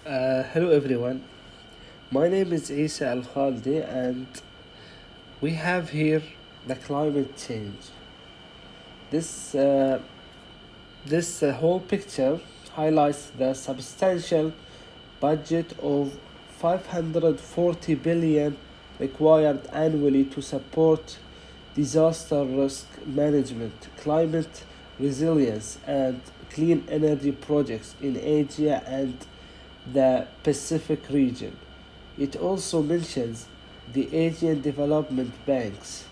Hello everyone. My name is Isa Al Khaldi, and we have here the climate change. This uh, this whole picture highlights the substantial budget of 540 billion required annually to support disaster risk management, climate resilience, and clean energy projects in Asia and the Pacific region. It also mentions the Asian Development Bank's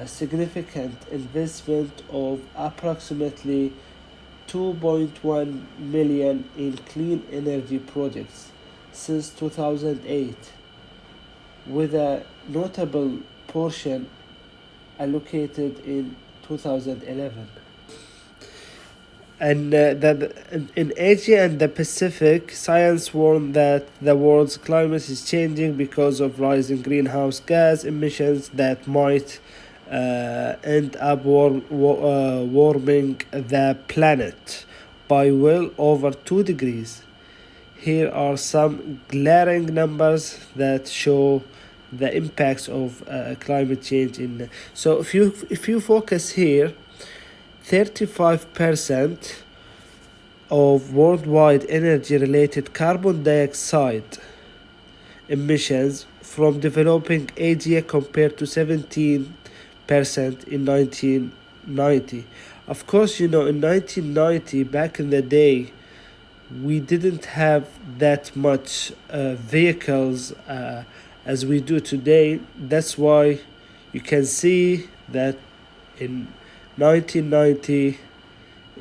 significant investment of approximately 2.1 million in clean energy projects since 2008, with a notable portion allocated in 2011. In Asia and the Pacific, science warned that the world's climate is changing because of rising greenhouse gas emissions that might end up warming the planet by well over 2 degrees. Here are some glaring numbers that show the impacts of climate change in. So if you focus here, 35% of worldwide energy related carbon dioxide emissions from developing Asia compared to 17% in 1990. Of course, in 1990, back in the day, we didn't have that much vehicles as we do today. That's why you can see that in 1990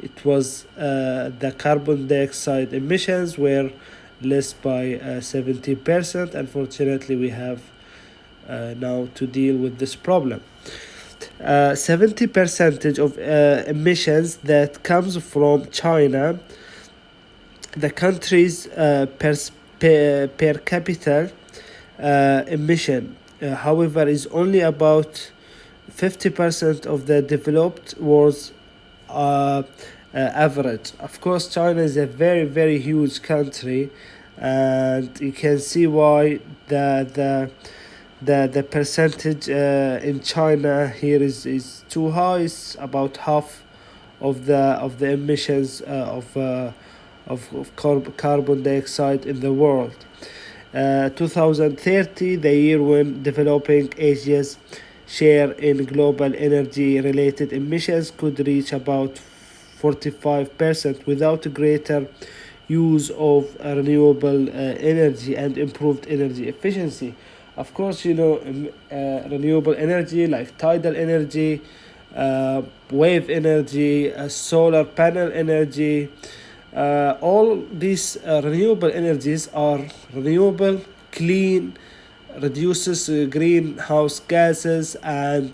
it was the carbon dioxide emissions were less by 70%. Unfortunately, we have now to deal with this problem. 70% of emissions that comes from China. The country's per capita emission, however, is only about 50% of the developed world's average. Of course, China is a very, very huge country, and you can see why the percentage in China here is too high. It's about half of the emissions of carbon dioxide in the world. 2030, the year when developing Asia's share in global energy related emissions could reach about 45% without greater use of renewable energy and improved energy efficiency. Of course, renewable energy like tidal energy, wave energy, solar panel energy, all these renewable energies are renewable, clean, reduces greenhouse gases, and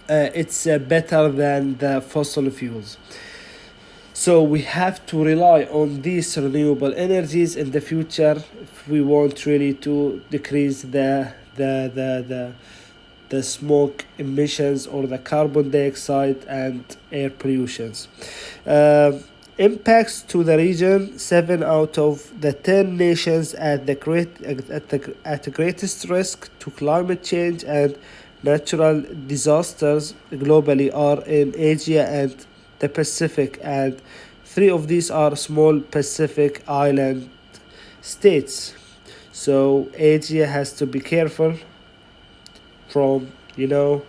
it's better than the fossil fuels. So we have to rely on these renewable energies in the future if we want really to decrease the smoke emissions or the carbon dioxide and air pollutions. Impacts to the region: 7 out of the 10 nations at the greatest risk to climate change and natural disasters globally are in Asia and the Pacific, and 3 of these are small Pacific island states. So Asia has to be careful from, we don't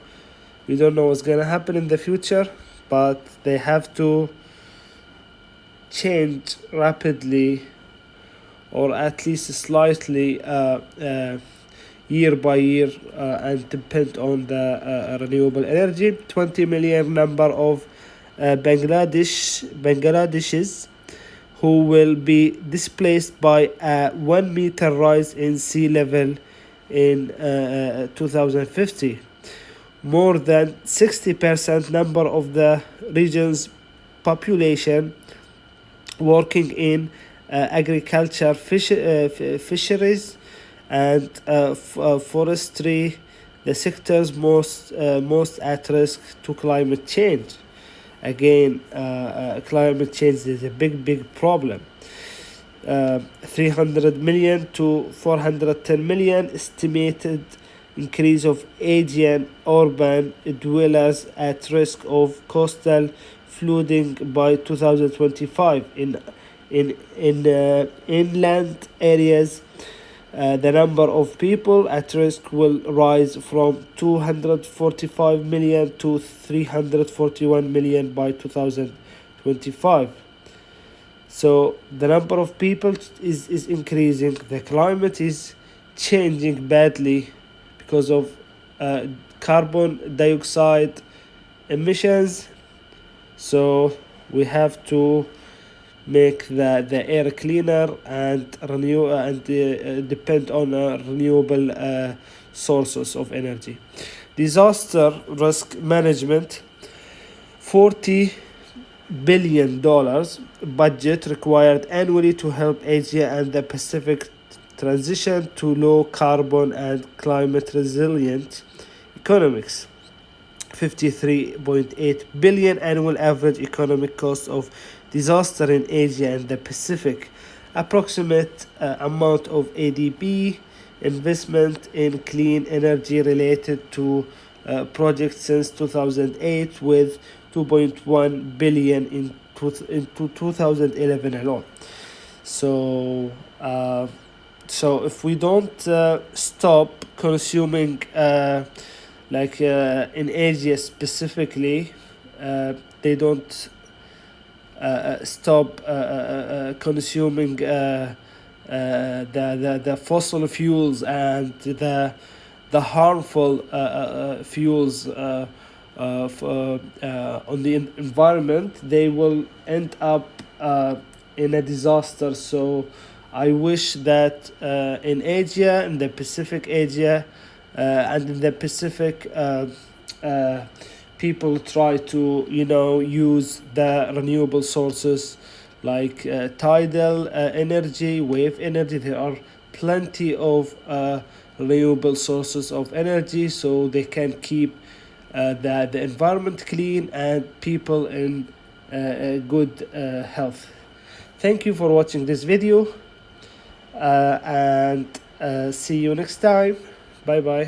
know what's gonna happen in the future, but they have to change rapidly, or at least slightly, year by year, and depend on the renewable energy. 20 million number of Bangladeshis who will be displaced by a 1 meter rise in sea level in 2050. More than 60% number of the region's population working in agriculture, fisheries, and forestry, the sectors most at risk to climate change. again, climate change is a big problem. 300 million to 410 million estimated increase of Asian urban dwellers at risk of coastal flooding by 2025 in inland areas. The number of people at risk will rise from 245 million to 341 million by 2025. So the number of people is increasing. The climate is changing badly because of carbon dioxide emissions. So we have to make the air cleaner and depend on renewable sources of energy. Disaster risk management, $40 billion budget required annually to help Asia and the Pacific transition to low carbon and climate resilient economics. 53.8 billion annual average economic cost of disaster in Asia and the Pacific. Approximate amount of ADB investment in clean energy related to projects since 2008, with 2.1 billion in 2011 alone. So if we don't stop consuming in Asia specifically, they don't stop consuming the fossil fuels and the harmful fuels on the environment, they will end up in a disaster. So I wish that in Asia, in the Pacific Asia, and in the Pacific, people try to use the renewable sources like tidal energy, wave energy. There are plenty of renewable sources of energy, so they can keep the environment clean and people in good health. Thank you for watching this video, and see you next time. Bye bye.